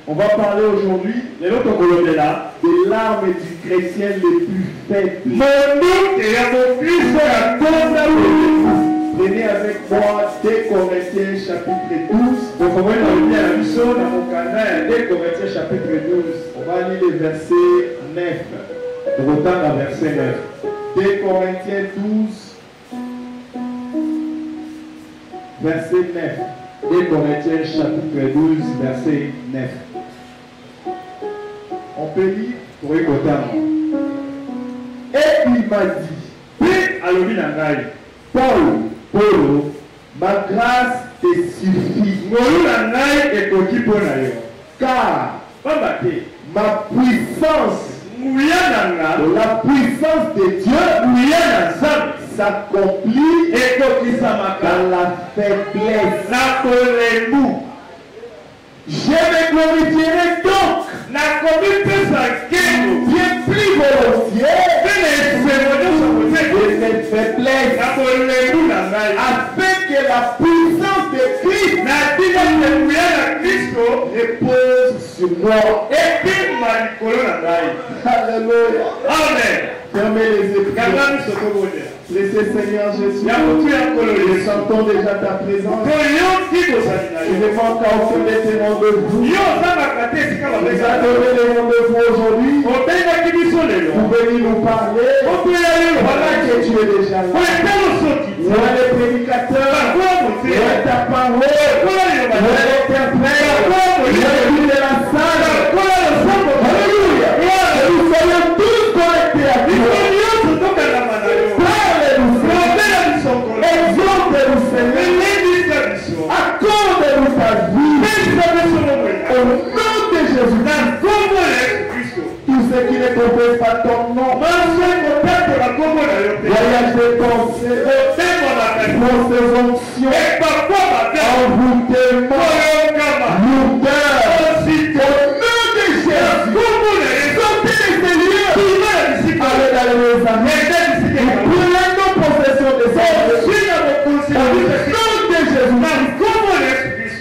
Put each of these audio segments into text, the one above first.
On va parler aujourd'hui des larmes du chrétien les plus faibles. Prenez avec moi 2 Corinthiens chapitre 12. On va lire le verset 9. Verset 9. 2 Corinthiens 12. Verset 9. 2 Corinthiens chapitre 12, verset 9. On peut lire pour écouter. Et il m'a dit, Paul, ma grâce te suffit. Car ma puissance, la puissance de Dieu s'accomplit dans la faiblesse. Je me glorifierai donc bien plus volontiers de cette faiblesse, afin que la puissance de Christ repose sur moi. Alléluia. Amen. Fermez les yeux. Laissez Seigneur Jésus. Nous sentons déjà ta présence. Il ne manque qu'à offrir tes rendez-vous. Vous attendez les rendez-vous aujourd'hui. Vous venez nous parler. Voilà que tu es déjà là. Voilà les prédicateurs. Voilà ta parole. Voilà l'interprète. Voilà le but de la salle. Alléluia. Nous soyons tous connectés à Dieu. Accorde-nous ta vie. Au nom de Jésus. Tout ce qui ne compose pas ton nom. Voyage de pensée. Forces onctions. Envoûtement. Lourdeur. Au nom de Jésus. Sortez les Seigneurs. Allez dans les amis. Prenons possession de ça.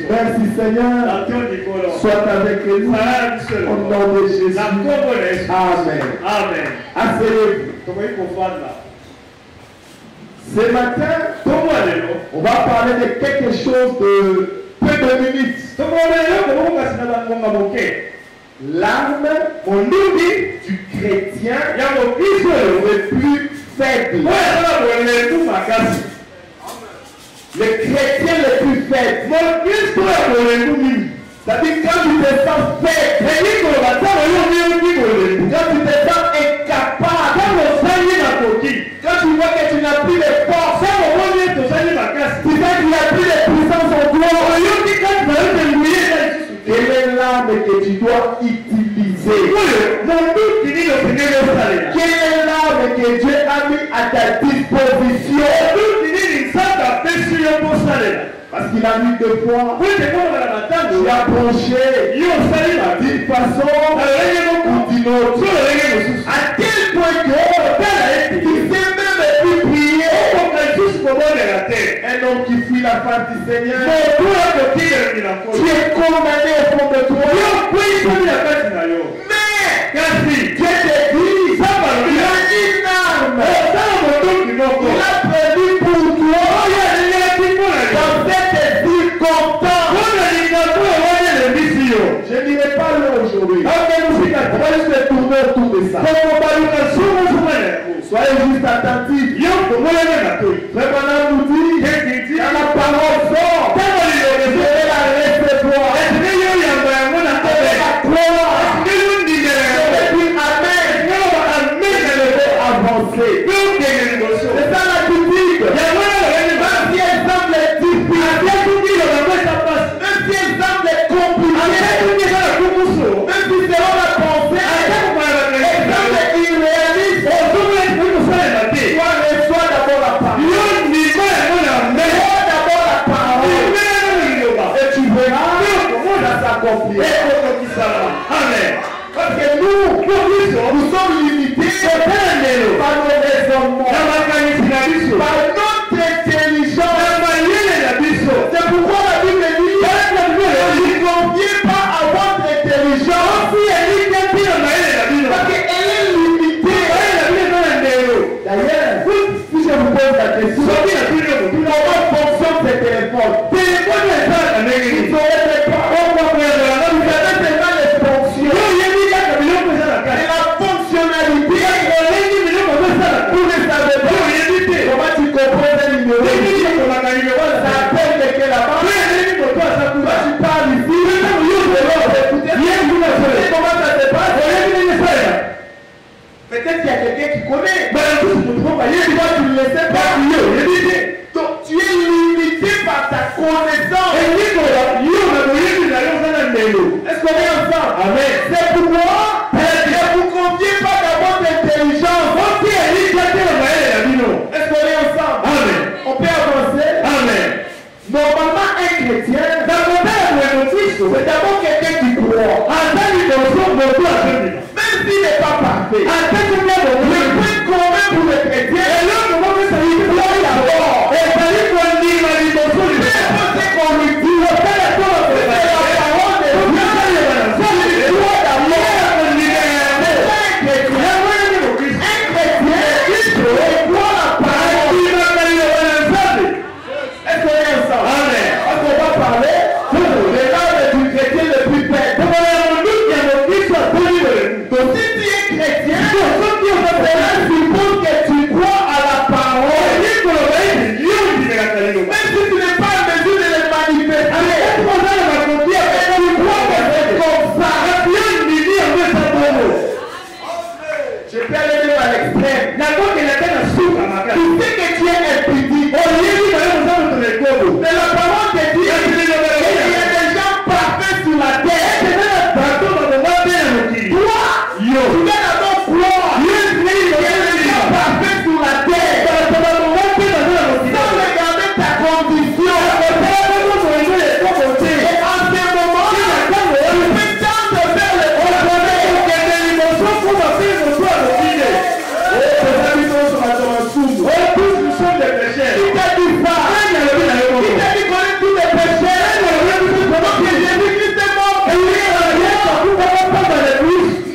Merci Seigneur. Sois avec nous. Au nom de Jésus. Amen. Amen. Asseyez-vous. Ce matin, on va parler de quelque chose de peu de minutes. L'arme du chrétien le plus faible. Le chrétien le plus faible. C'est-à-dire quand tu te sens faible, quand tu te sens incapable, quand tu vois que tu n'as plus de force, tu sais qu'il n'y a plus de puissance en toi, quelle est l'arme que tu dois utiliser? Quelle est l'arme que Dieu a mis à ta disposition? Parce qu'il a mis 2 fois. Tu as penché d'une façon ou d'une autre. À tel point que tu sais même plus prier. Un homme qui fuit la face du Seigneur. Tu es condamné au fond de toi. Mais Dieu te dit, il a une arme. Il a prévu pour toi. Dans cette circonstance. Je n'irai pas là aujourd'hui. On va juste tourner autour de ça. Soyez juste attentifs. Vraiment nous dit, dans la parole forte, je vais la recevoir. Je vais la croire. Je vais dire Amen. Je vais avancer. C'est ça la critique. Même si elle semble difficile, même si elle semble compliquée, même si c'est la pensée, elle semble irréaliste, toi reçois d'abord la parole. Reçois d'abord la parole. Et tu verras comment ça s'accomplit. Amen. Parce que nous sommes limités par nos raisonnements, par notre tu connais. Mais tout ce que tu vois, Toi, tu ne le sais pas. Donc, tu es limité par ta connaissance. Est-ce qu'on est ensemble? Amen. C'est pourquoi ne vous confiez pas dans votre intelligence. Est-ce qu'on est ensemble? Amen. On peut avancer? Amen. Normalement, un chrétien, c'est d'abord quelqu'un qui croit. Même s'il n'est pas parfait. Le point commun pour le chrétien, c'est d'abord. Peu importe ce qu'on lui dit, c'est la parole de Dieu. Il doit d'abord. Un chrétien, il croit la parole. Est-ce qu'on est ensemble? Est-ce qu'on va parler de l'âme du chrétien le plus faible? Donc si tu es chrétien, cela suppose que tu crois à la parole. Même si tu n'es pas en mesure de le manifester, tu crois que c'est comme ça. Je peux aller même à l'extrême. Tu sais que tu es impudique. Mais la parole te dit qu'il y a des gens parfaits sur la terre. Toi, tu dois d'abord croire qu'il y a des gens parfaits sur la terre. Sans regarder ta condition. Et en ce moment, tu peux tendre vers le progrès. Qui t'a dit ça? Qui t'a dit qu'on est tous des péchés? Jésus-Christ est mort.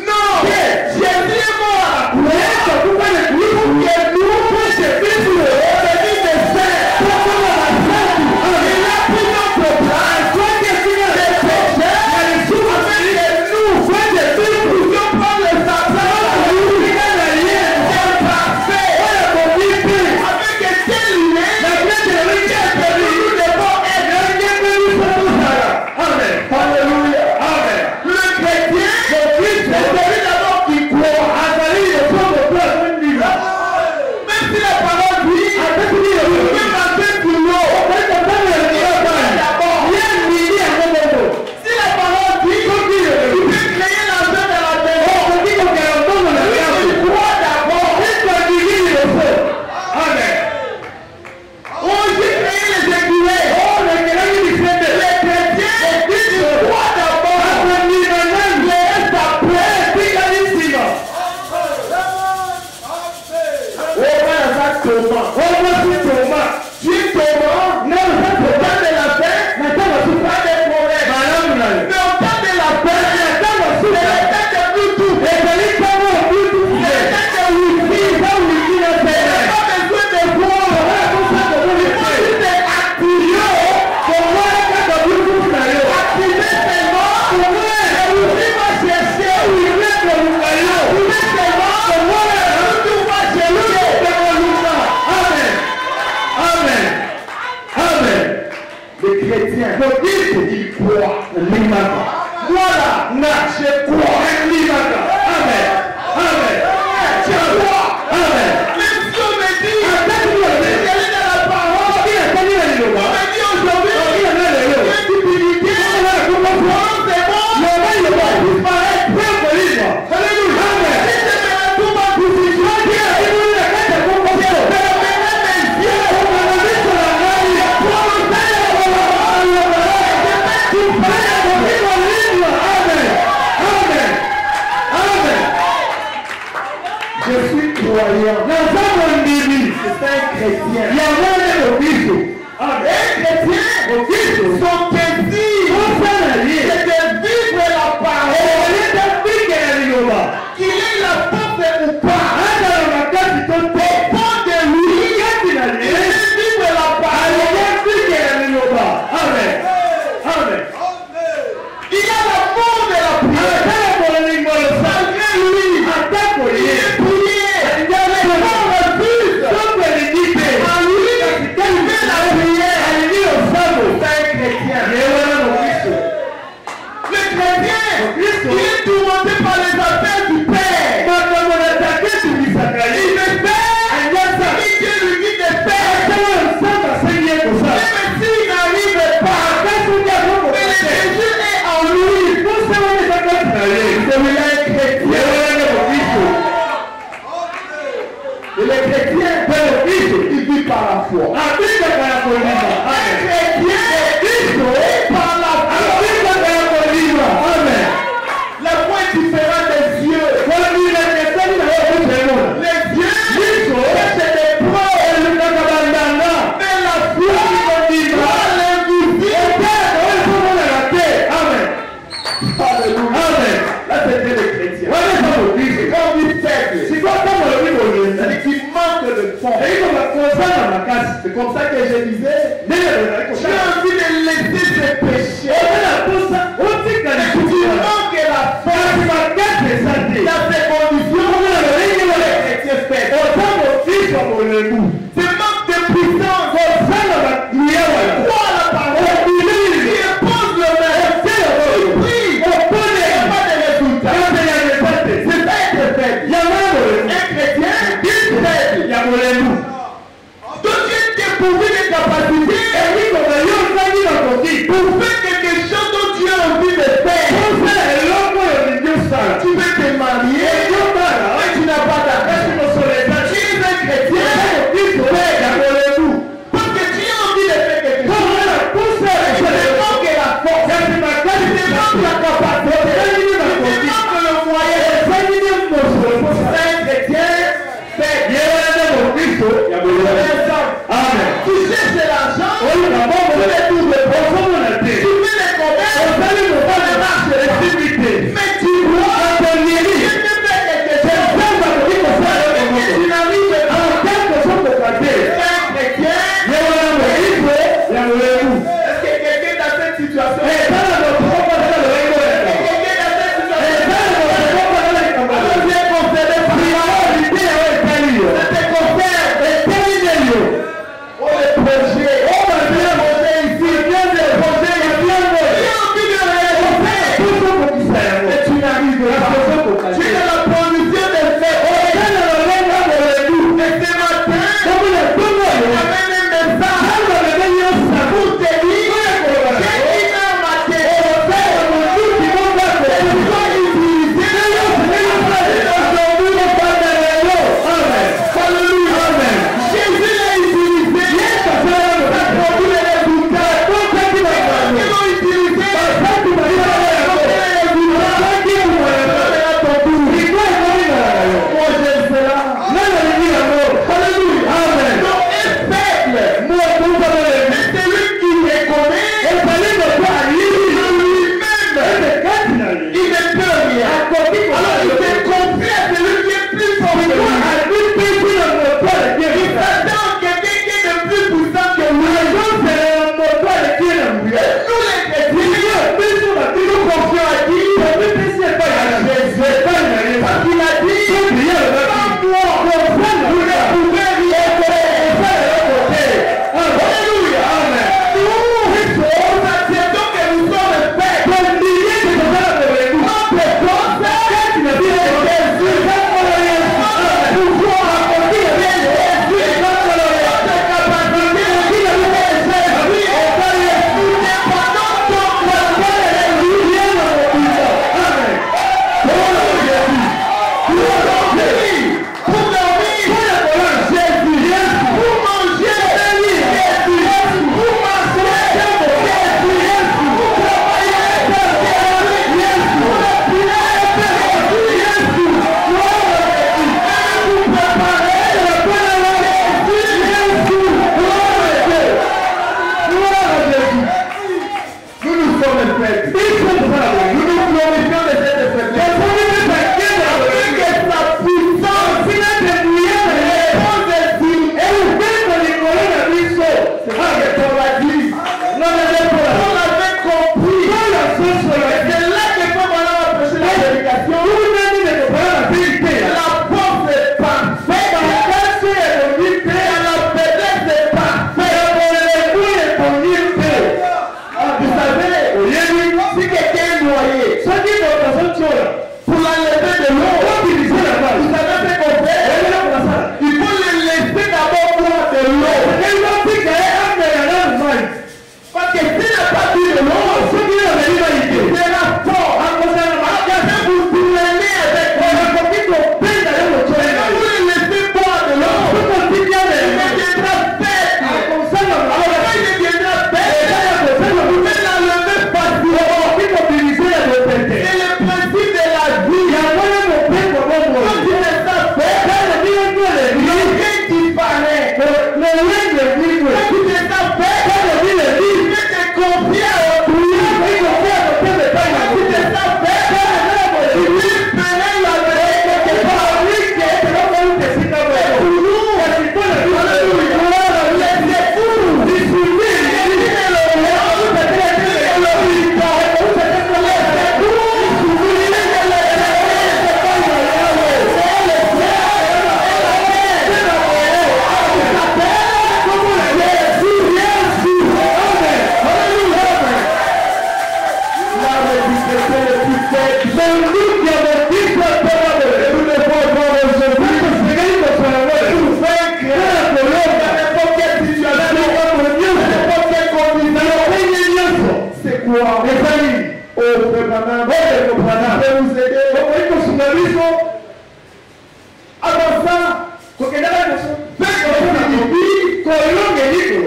Non! Jésus est mort à la croix. Pour que nous, c'est Jésus des saints. Il a pris notre place. Des péchés. Avec nous, nous pouvions prendre le sacrement. C'est parfait. Avec quel lien nous devons être. Alléluia. Le chrétien, c'est celui d'abord qui croit. Même si la parole dit, tu peux marcher sur l'eau. D'abord. Si la parole dit, tu peux créer l'argent dans la maison. Tu crois d'abord. Oh, j'ai créé les écureuils. Les chrétiens, ils croient d'abord. Les restes après. Oh, voilà ça, Thomas. Tu es Thomas. Non, ça, c'est pas de la paix. Mais ça, c'est pas des problèmes. Mais au temps de la paix, c'est le temps de Bluetooth. C'est le temps de Wi-Fi. Il n'y a pas besoin de voir. Il faut juste activer. Activer seulement. Le Wi-Fi va chercher. Activer seulement. Le Bluetooth va chercher. Les chrétiens, ils croient. Voilà, je crois. Je crois. Même si on me dit, c'est dans la parole. On me dit aujourd'hui, l'intimidité, c'est bon. Il va disparaître. Alléluia. Si je me retrouve en position, je suis croyant. C'est un chrétien. Un chrétien, son désir, c'est de vivre la parole. Qu'il ait la force ou pas, au fond de lui, il veut vivre la parole. Il a l'amour de la prière. Malgré lui, il est prié. Il a les gens refusent. En lui, il fait la prière. C'est un chrétien. Et les chrétiens, ils vivent par la foi. Un chrétien vit par la foi. Amen. La foi est différente des yeux. Les yeux, c'est des preuves. Mais la foi, doit l'invisible. Amen. Alléluia. Amen. Là, c'était les chrétiens. Quand on dit faible, c'est-à-dire qu'il manque de foi. C'est comme ça que je disais, j'ai envie de laisser ses péchés. Tu manques la foi. Dans ces conditions, les chrétiens faibles. Ce manque de puissance. Crois la parole. Il pose le main. Il prie. Il n'y a pas de résultat. C'est ça être faible. Un chrétien faible. Donc tu es dépourvu de capacités pour faire quelque chose dont tu as envie de faire. Tu veux te marier, mais tu n'as pas d'argent. Tu es un chrétien. Parce que tu as envie de faire quelque chose. Tu te manques la force. Tu te manques la capacité. Tu te manques le moyen. C'est un chrétien faible. Amen. Tu cherches l'argent, tu fais tout de bon. Tu fais les commerces, ça marche. Mais tu vois, tu fais quelque chose. Tu n'arrives pas. C'est un chrétien. Est-ce que quelqu'un dans cette situation? On est projet ici.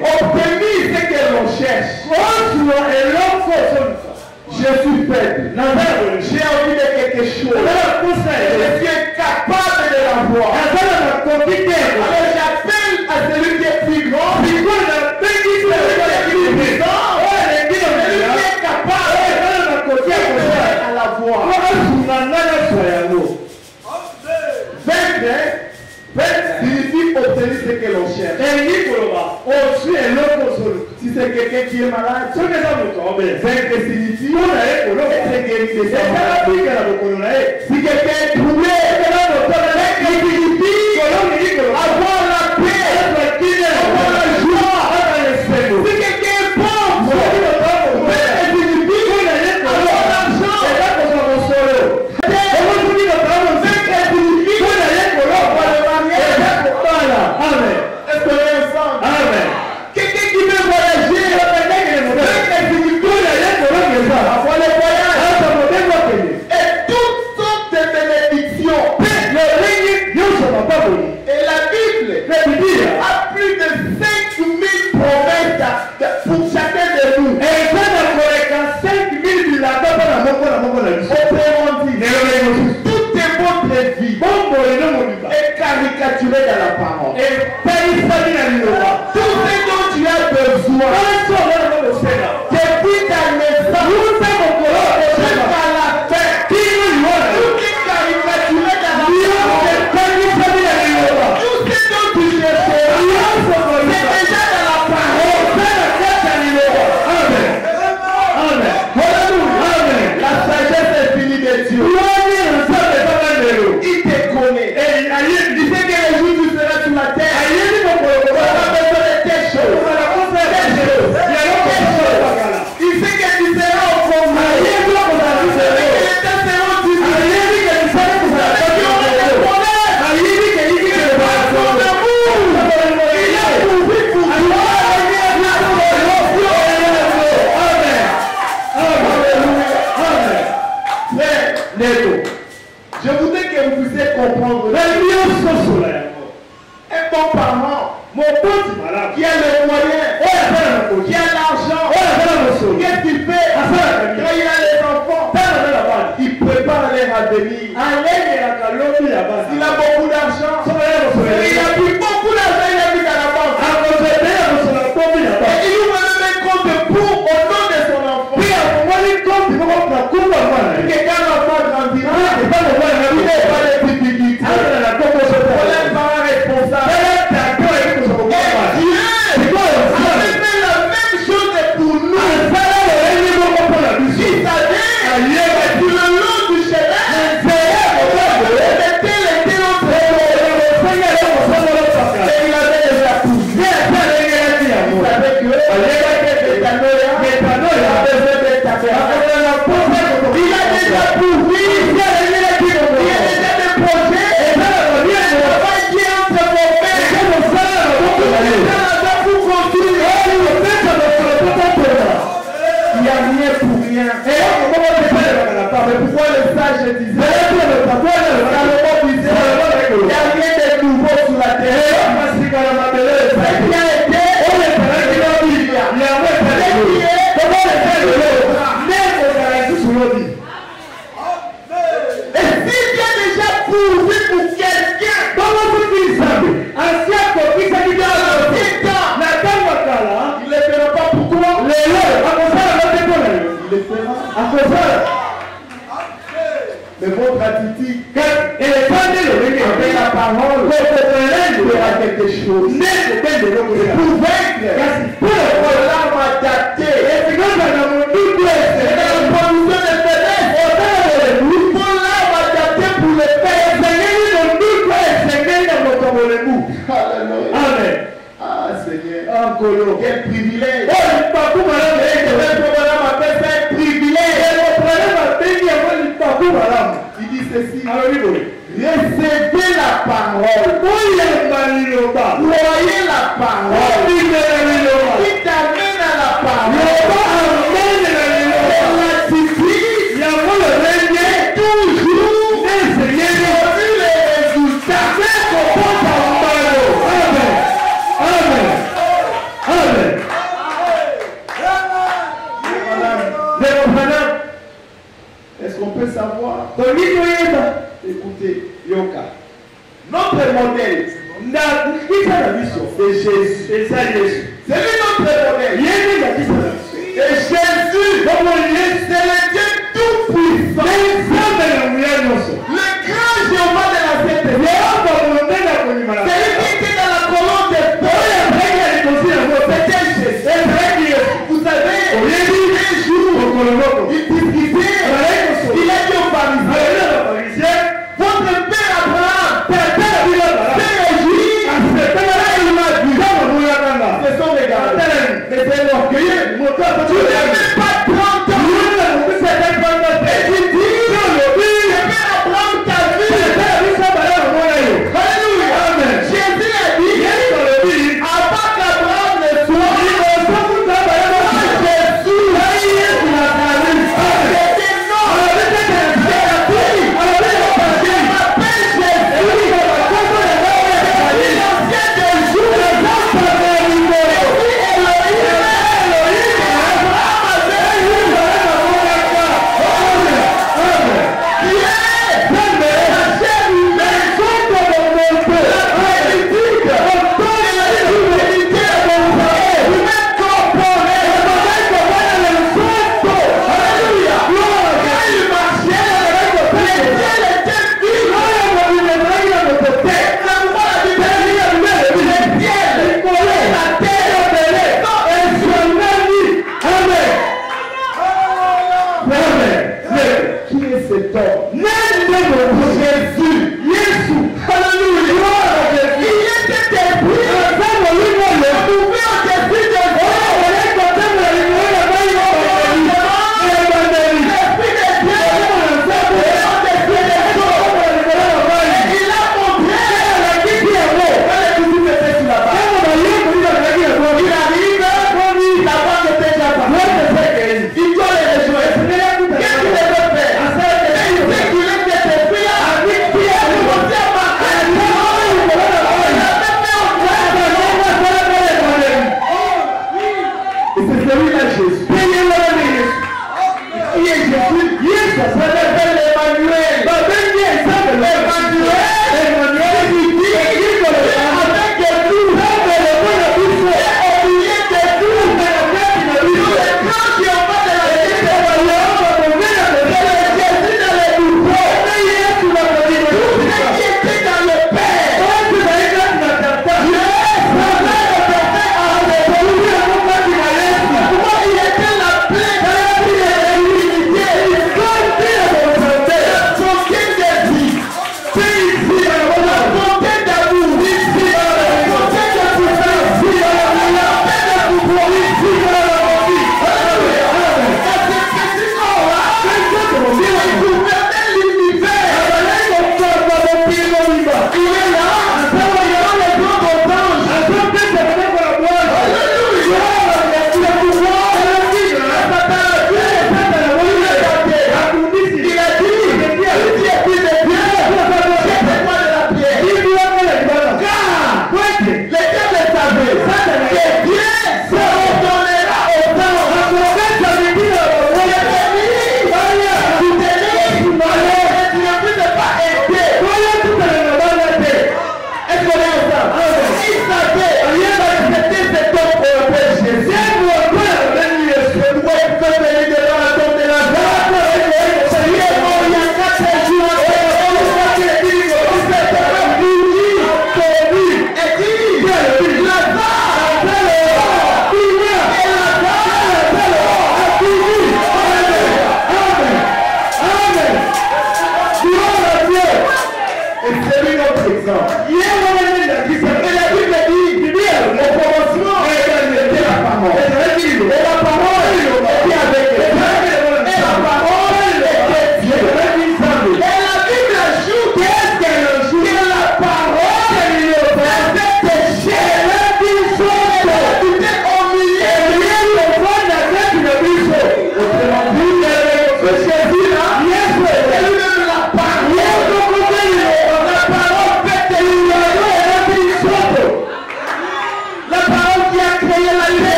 obtenir ce que l'on cherche. Je suis faible. J'ai envie de quelque chose. Je suis incapable de l'avoir. Alors j'appelle à celui qui est plus grand. Celui qui est capable à l'avoir. Signifie obtenir ce que l'on cherche. Si c'est quelqu'un qui est malade, vaincre signifie être guéri de sa maladie. Si quelqu'un est troublé, vaincre signifie avoir la paix, avoir la joie. Si quelqu'un est pauvre, vaincre signifie avoir l'argent. Est-ce qu'on est ensemble? Quelqu'un qui veut voyager, avoir les voyages, et toutes sortes de bénédictions. Et la Bible a plus de 5000 promesses pour chacun de nous. Autrement dit, toute votre vie est caricaturée dans la parole. Tout ce dont tu as besoin, depuis ta naissance jusqu'à la fin, tout est caricaturé dans la parole. Tout ce dont tu cherches, c'est déjà dans la parole. La sagesse est finie de Dieu. Il te connaît. Il sait que les jours tu seras sur la terre. On a besoin de tes choses. Il sait que tu seras au combat. Il sait que les temps seront difficiles. Il sait qu'il y aura des problèmes. Son amour. Il a pourvu pour toi. Je voudrais que vous puissiez comprendre. Un bon parent qui a les moyens, qui a l'argent, qu'est-ce qu'il fait quand il a les enfants? Il prépare leur avenir. Il a beaucoup d'argent. Il a pris beaucoup d'argent, il a mis dans la banque. Et il ouvre même un compte pour au nom de son enfant. Que quand l'enfant grandira, il n'est pas les difficultés. On est parents responsables. Pourquoi le sage disait, il n'y a rien de nouveau sur la terre. Et si tu as déjà pourvu pour quelqu'un, il ne le fera pas pour toi. Il le fera. Mais votre attitude, avec la parole, fera quelque chose. Pour vaincre, pour l'arme adaptée, c'est la production de faiblesse. Pour l'arme adaptée pour le faire. Alléluia. Ah Seigneur, quel privilège. Il dit ceci. Recevez la parole. Croyez la parole. Qui t'amène à la parole. Toujours. Les résultats. C'est Jésus. C'est lui notre modèle. Et Jésus, c'est le Dieu tout-puissant. Le grand Jéhovah de la Sainteté. C'est lui qui était dans la colonne des feux. C'était Jésus. Vous savez, un jour, il discutait, il a dit aux pharisiens, votre père Abraham, c'est réjoui, ce sont les gars, mais c'est l'orgueilleux. Tu n'as même pas 30 ans, c'est un et tu dis, le père Abraham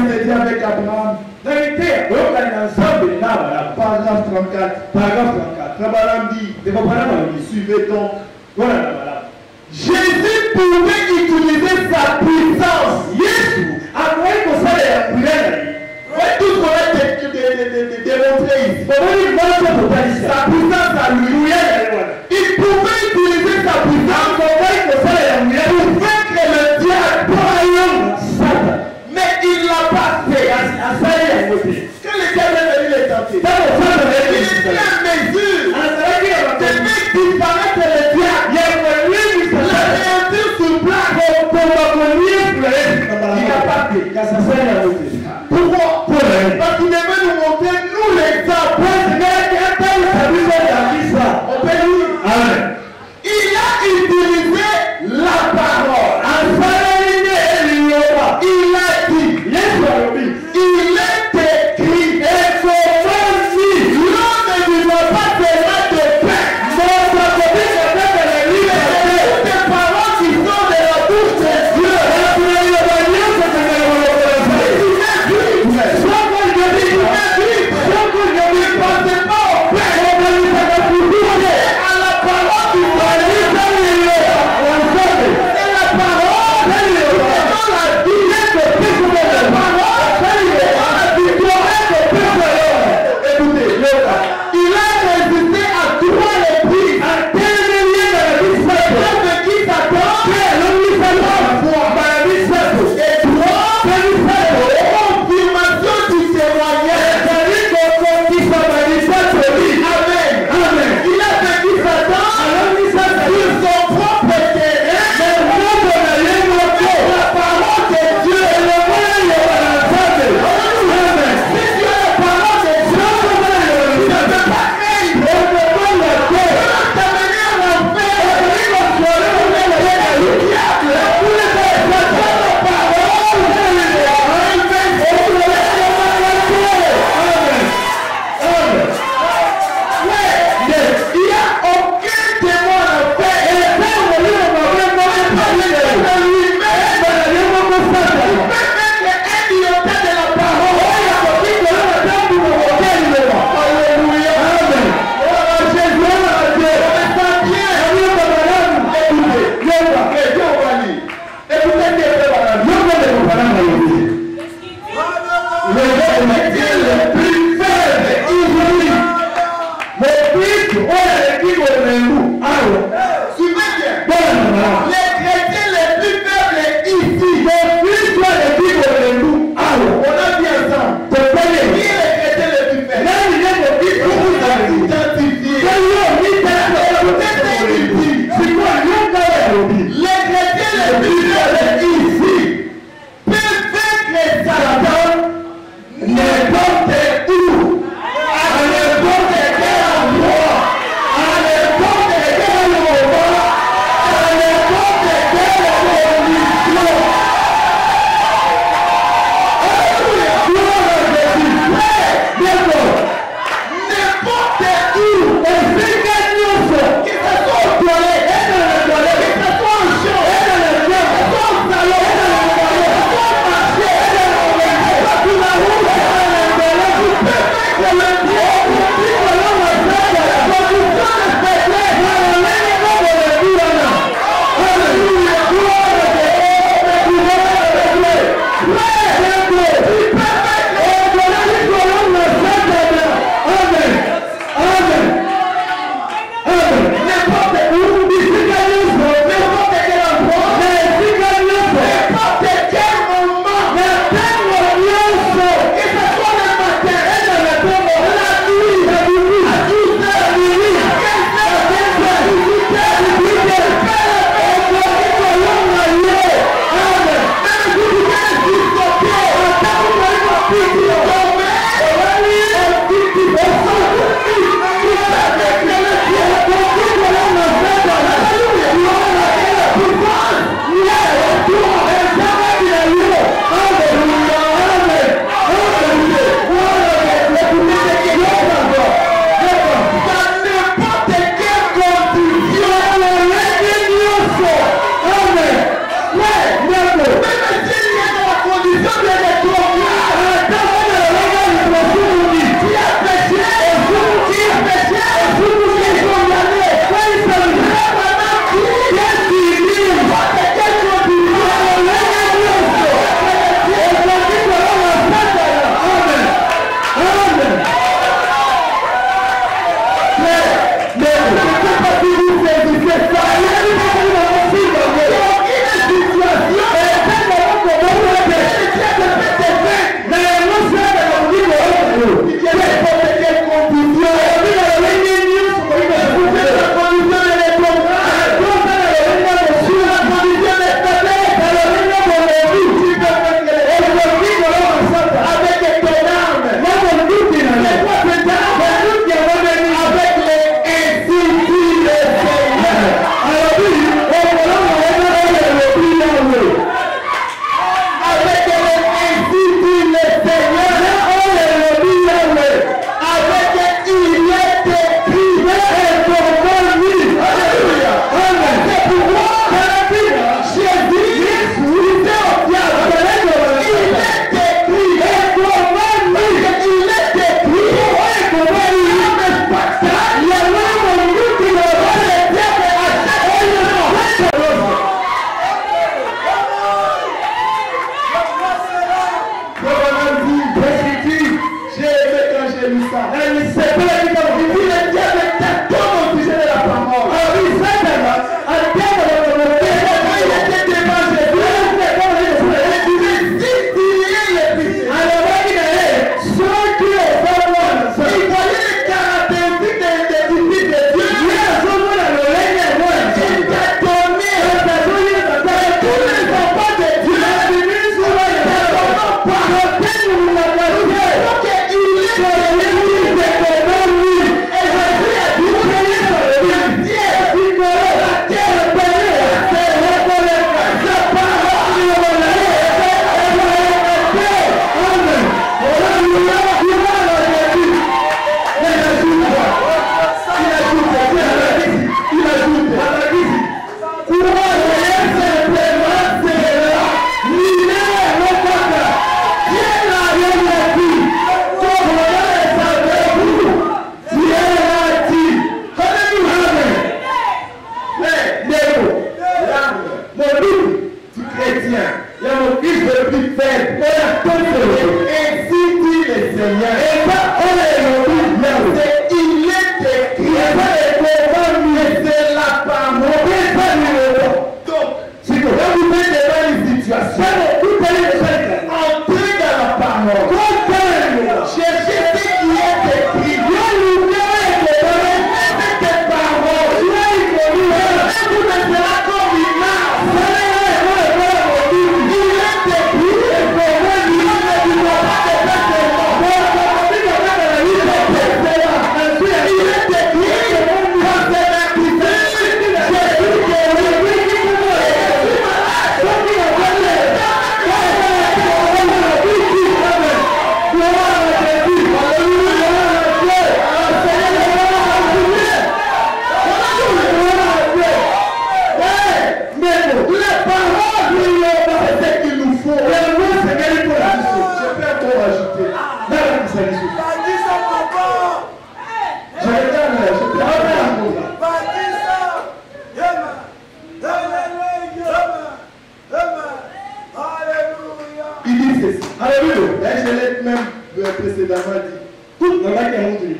s'est dit avec Abraham. Paragraphe 34. Abraham dit, suivez donc. Jésus pouvait utiliser sa puissance. Tout ce qu'on a démontré ici. Sa puissance à lui. Il pouvait utiliser sa puissance pour vaincre le diable. Mais il ne l'a pas fait. Quand le diable est venu les tenter, il était à mesure de faire disparaître le diable. La réalité sur place. Il n'a pas fait. Pourquoi? Parce qu'il devait nous montrer, nous les exemples. Il a utilisé la parole. Il a dit, il est écrit, l'homme ne vivra pas seulement de pain. Des paroles qui sont de la bouche de Dieu. lu ça. Il dit le diable t'attend au sujet de la parole. Il était devant Jésus. Il voyait les caractéristiques des disciples de Dieu. Il t'a donné tous les enfants de Dieu.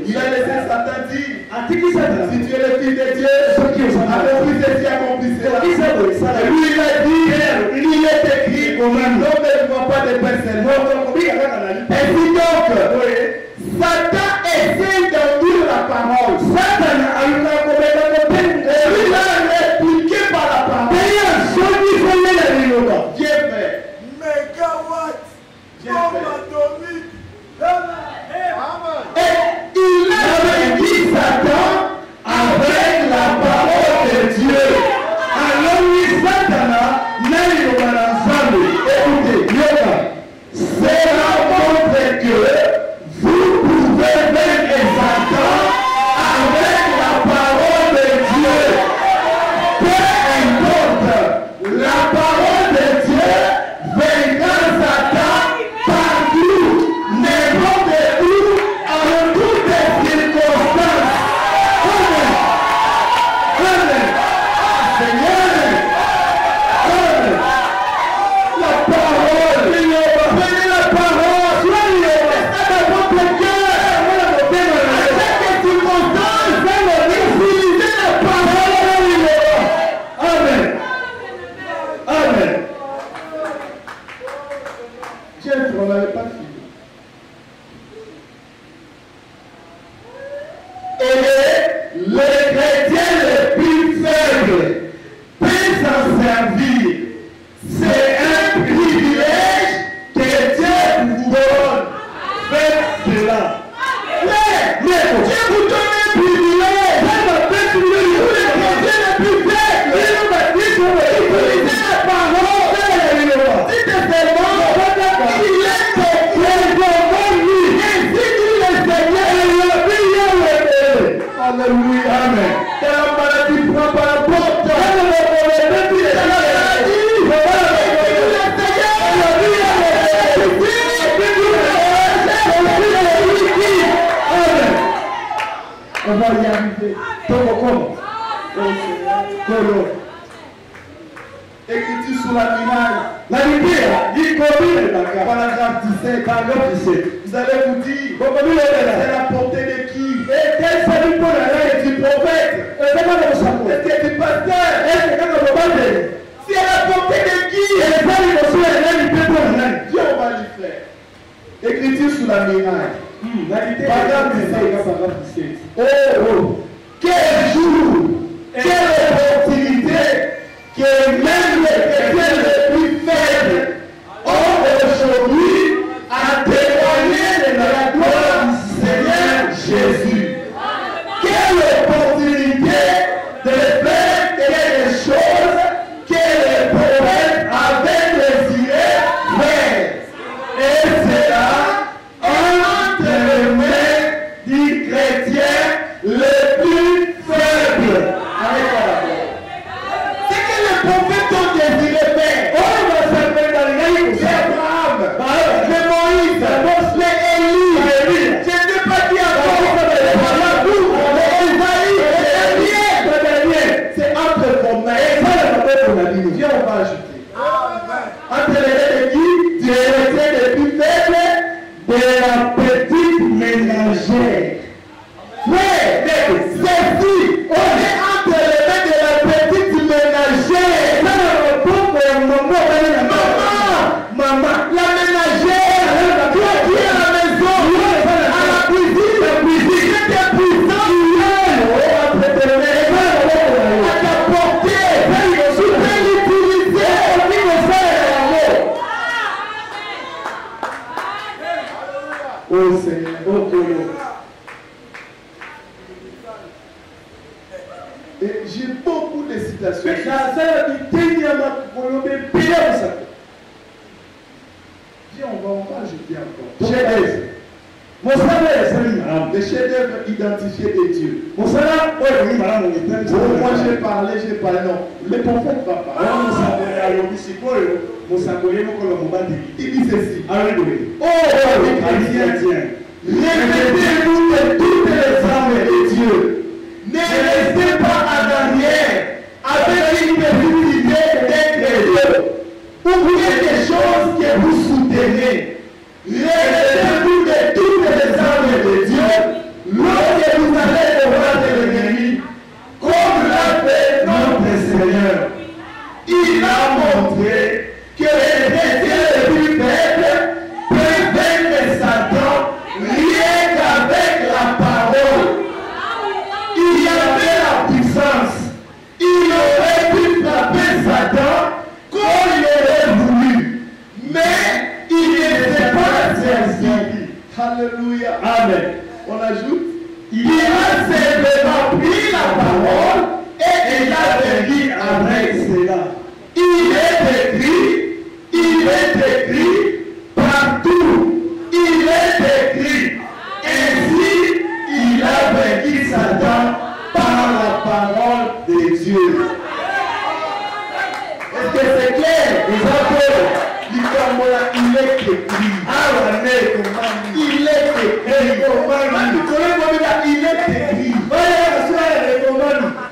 Il a laissé Satan dire, si tu es le fils de Dieu, accomplissez cela. Lui il a dit, il est écrit, l'homme ne voit pas de personne. Ainsi donc, Satan essaie d'enduire la parole. Satan a eu la il a répliqué par la parole. Dieu fait. Et il a dit Satan avec la parole de Dieu. Alors oui, Satan n'a eu ensemble. Écoutez, c'est la montre que vous pouvez vaincre Satan avec la parole de Dieu. Peu importe, la parole de Dieu vaincra Satan partout, n'importe où, en toutes les circonstances. Amen. Amen. Seigneur. Amen. La parole. Prenez la parole. Soyez dans votre cœur. À chaque circonstance, utilisez la parole. Amen. Amen. Dieu, on n'avait pas fini. Et les chrétiens les plus faibles peuvent s'en servir. C'est un privilège que Dieu vous donne. Faites cela. Mais Dieu vous donne un privilège. Pour les chrétiens les plus faibles, utilisez la parole. Dites seulement, il est alléluia, amen. Que la maladie prend par la porte. On va y arriver. Comment? Écriture sur la muraille. La Bible dit Paragraphe 17. Vous allez vous dire, c'est la portée de qui? est du prophète. Est-ce que du pasteur? Si elle a porté de qui? Dieu va lui faire. Écriture sur la muraille. Paragraphe 17. Oh, quel jour, quelle opportunité que même les chrétiens les plus faibles ont aujourd'hui à témoigner de la gloire du Seigneur Jésus. Quelle opportunité de faire quelque chose que les prophètes avaient désiré faire. Et c'est là, entre les mains du chrétien le plus faible. C'est que les prophètes ont désiré faire. C'est Abraham, c'est Moïse, c'est Élie. Je ne sais pas qui a c'est entre vos mains. Dieu on va ajouter. Entre les mains de qui? Dieu est le plus faible de la petite ménagère. Frère, ceci, on est entre les mains de la petite ménagère. Maman, la ménagère, toi qui es à la maison, à la cuisine, c'était puissant, à t'apporter, tu peux l'utiliser au niveau de oh Seigneur, oh Dieu. Et j'ai beaucoup de citations. On va ajouter encore. Chef-d'œuvre. Les chefs-d'œuvre identifiés de Dieu. Moi j'ai parlé, non. Le prophète va parler. Il dit ceci. Oh, les chrétiens, répétez-vous de toutes les âmes de Dieu. Ne restez pas en arrière avec une petite idée d'être oubliez des choses que vous soutenez. Répétez-vous de toutes les âmes de Dieu lorsque vous allez devant l'ennemi, comme l'a fait notre Seigneur. Il a montré que les chrétiens les plus faibles peuvent vaincre Satan rien qu'avec la parole. Il y avait la puissance. Il aurait pu frapper Satan comme il aurait voulu. Mais il n'était pas servi. Alléluia. Amen. On ajoute. Il a simplement pris la parole et il a vaincu avec cela. Il est écrit partout. Il est écrit. Ainsi, il a vaincu Satan par la parole de Dieu. Est-ce que c'est clair? Les apôtres, il est écrit. Il est écrit. Il est écrit.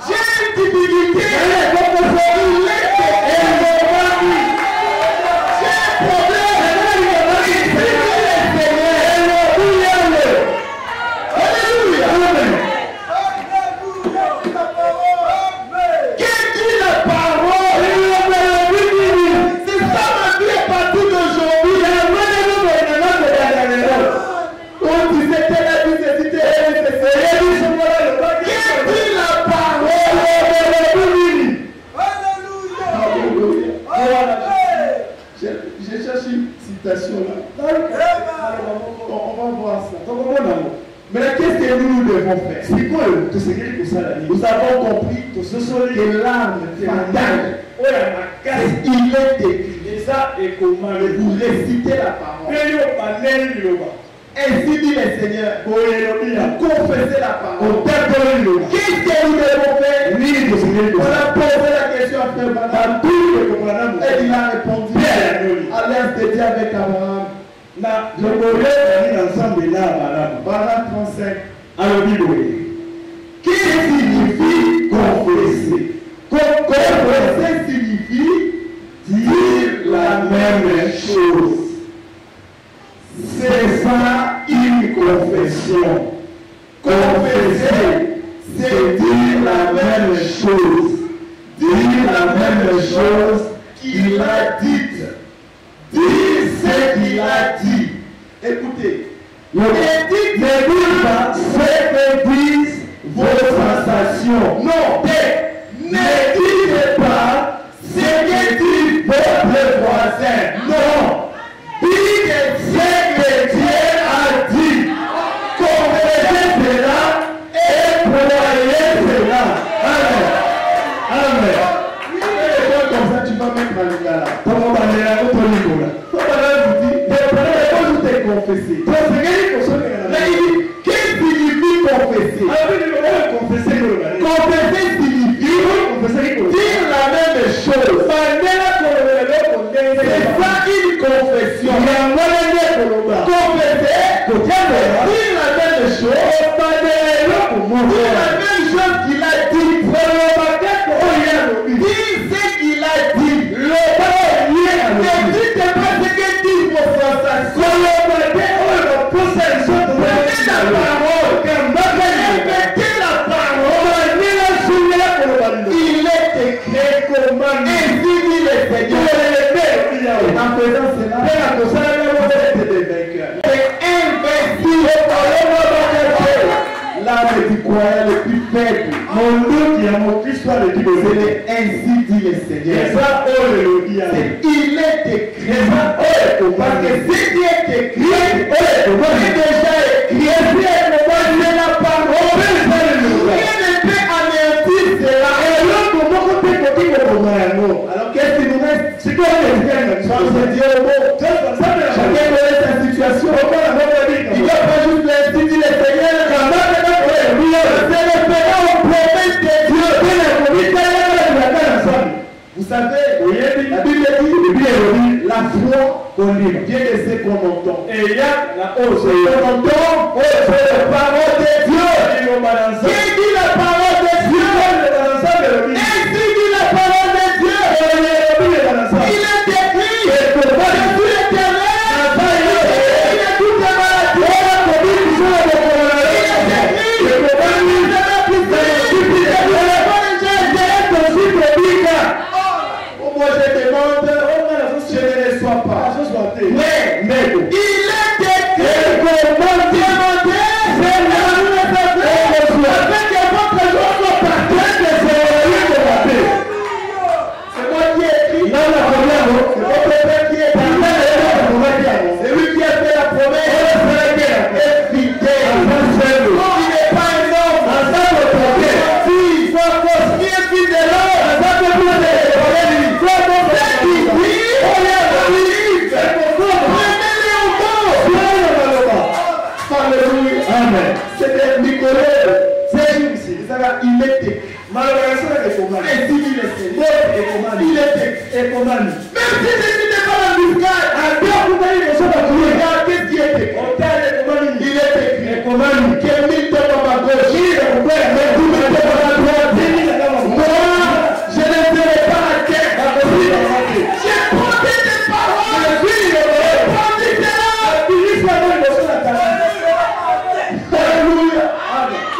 J'ai une difficulté. Il est écrit. J'ai un problème. Alléluia. Qu'est-ce que la parole? C'est ça ma vie à partir d'aujourd'hui. On disait qu'elle a dit c'était qu'est-ce que la parole? Alléluia. J'ai cherché une citation là. On va voir ça. Mais qu'est-ce que nous devons faire? Nous avons compris que l'arme fatale, il est écrit. Vous récitez la parole. Ainsi dit le Seigneur. Vous confessez la parole. Qu'est-ce que nous devons faire? On a posé la question à Frère Branham. Et il a répondu. Alliance de Dieu avec Abraham. Paragraphe 35. Qu'est-ce que signifie confesser? Confesser signifie même chose. C'est ça une confession. Confesser, c'est dire la même chose. Dire la même chose qu'il a dite. Dire ce qu'il a dit. Écoutez. Ne dites pas ce que disent vos sensations. Non. Ne dites pas ce que dit votre voisin. Non. Dites ce que Dieu a dit. Confessez cela et croyez cela. Amen. Amen. Comme ça, tu vas mettre à l'égal. Comment va aller au niveau là? Comment vous dit? Je vais confesser. Mais il dit, qu'est-ce qui signifie confesser? Confesser signifie dire la même chose. C'est ça une confession. Confesser, dire la même chose. Dire la même chose qu'il a dit. Dire ce qu'il a dit. Ne dites pas ce que dit vos sensations. Prenez la parole. Répétez la parole. Il est écrit comme ainsi dit le Seigneur. En faisant cela, vous êtes des vainqueurs. C'est invincible. L'âme du croyant le plus faible. Mon Dieu qui a montré l'histoire de Dieu. C'est ainsi dit le Seigneur. Il est écrit. Parce que si Dieu est écrit, il est déjà écrit. C'est la parole. Rien ne peut anéantir cela. Alors qu'est-ce qui nous reste? C'est quoi c'est Dieu au mot. Chacun connaît sa situation. Il doit pas juste l'institut du Seigneur. C'est le Père aux promesses de Dieu. Vous savez, la Bible dit, la foi vient de ce qu'on entend. Et il y a la hausse. On entend, c'est la parole de Dieu. Qui dit la parole de Dieu? Ainsi dit la parole de Dieu. Il est écrit, je suis éternel. Il est tout malade. Moi je demande, je ne les sois pas. Mais il est écrit, c'est moi qui ai écrit. C'est lui qui a fait la promesse. Est fidèle. Il n'est pas un homme. Il faut qui est fidèle. C'était Nicolas. C'est ici. Il est écrit. Malheureusement, il est écrit. Même si je n'étais pas la muscade, regarde qu'est-ce qui est écrit. Il est écrit. Que mille tombe à ma gauche. Moi, je ne serai pas à terre. J'ai porté tes paroles. J'ai porté tes Alléluia.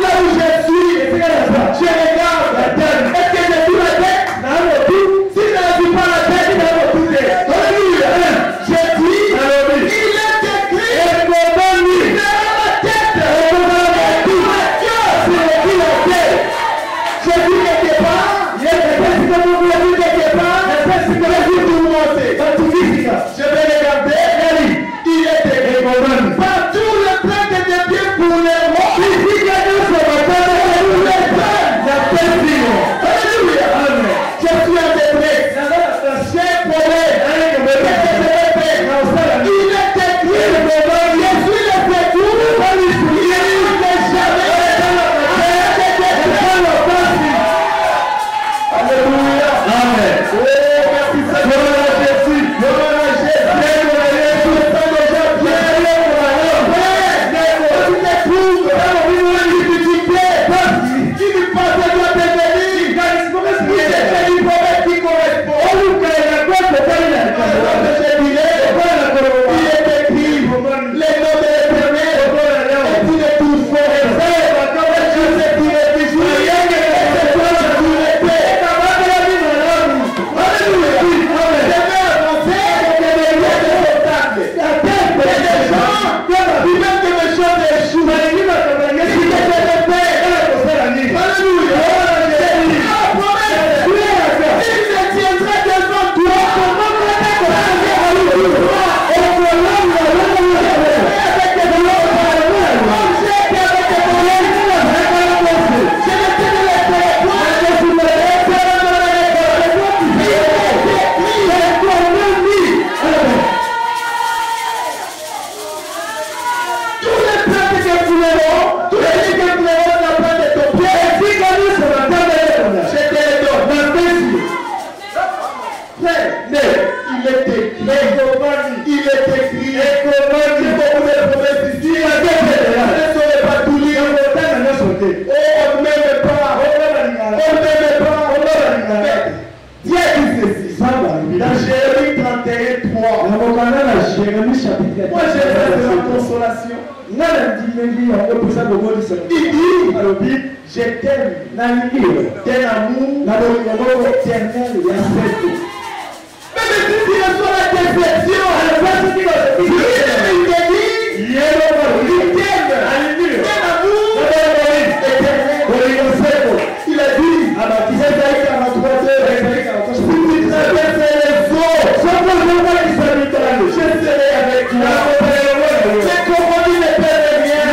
Là où je suis, je regarde la terre. Est-ce que j'ai vu la tête? Non, si je ne suis pas la tête, il a tout. Alléluia. J'ai dit, il est déclaration. Il dit, je t'aime d'un amour éternel et incertain. Même si tu reçois la déception, il te dit, il t'aime d'un amour éternel. Il a dit, Isaïe 43, si tu traverses les eaux, je serai avec toi. C'est comment il ne peut rien.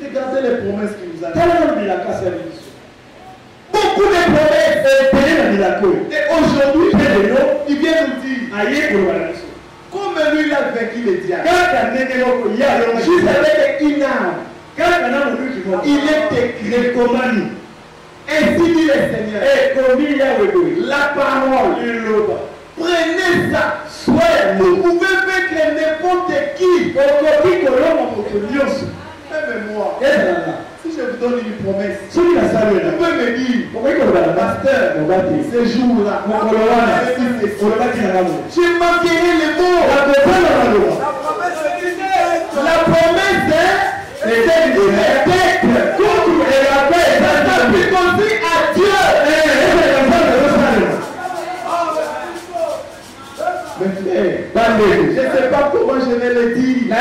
Regardez les promesses qu'il nous a faites. Beaucoup de promesses. Et aujourd'hui, il vient nous dire, comme lui il a vaincu les diables, juste avec une arme, il est écrit comme ainsi dit le Seigneur. La parole, prenez ça. Vous pouvez vaincre n'importe qui. Même moi. Si je vous donne une promesse, vous pouvez me dire, pasteur, ces jours-là, je manquerai les mots. La promesse, c'est d'être contre la paix. Ça fait conduire à Dieu. Je ne sais pas comment je vais le dire. Mais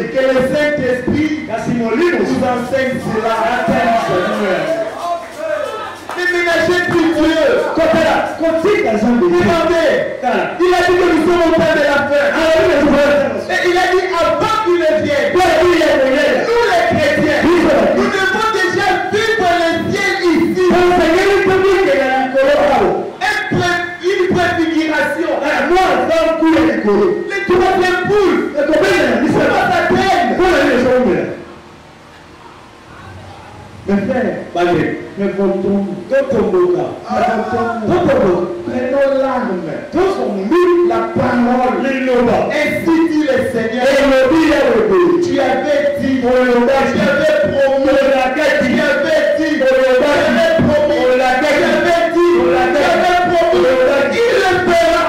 que le Saint-Esprit nous enseigne cela. Déménagez plus Dieu. Demandez. Il a dit que nous sommes au temps de la fin. Et il a dit avant qu'il ne vienne. Nous les chrétiens, nous devons déjà vivre le ciel ici. Une préfiguration. Les troisième poules. C'est pas sa peine. Mes frères, mais prenons l'arme, la parole, ainsi dit le Seigneur. Tu avais dit, tu avais promis, tu avais dit, tu avais promis, il le fera.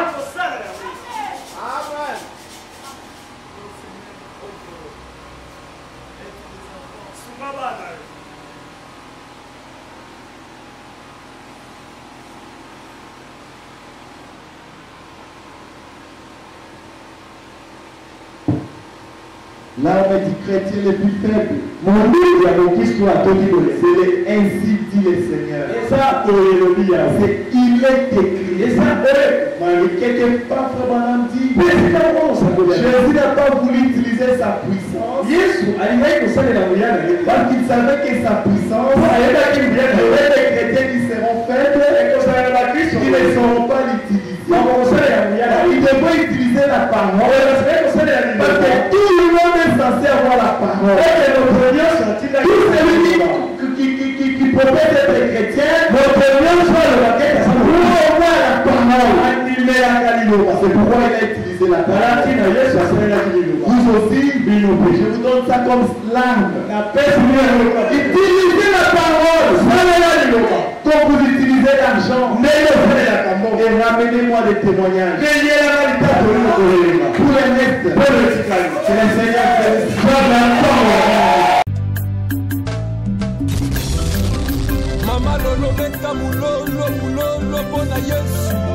L'arme du chrétien le plus faible. C'est ainsi dit le Seigneur. C'est il est écrit. Quelque part, Frère Branham dit, Jésus n'a pas voulu utiliser sa puissance. Parce qu'il savait que sa puissance, il y aurait des chrétiens qui seront faibles et qui ne sauront pas l'utiliser. Il devrait utiliser la parole. Parce que tout le monde est est censé avoir la parole. Tout celui qui professe être chrétien, pour avoir la parole. C'est pourquoi il a utilisé la parole. Vous aussi, je vous donne ça comme slang. Utilisez la parole. Quand vous utilisez l'argent, et ramenez-moi des témoignages. Pour les restes, c'est le Seigneur qui Mama lolo beta mulolo bona Yesu.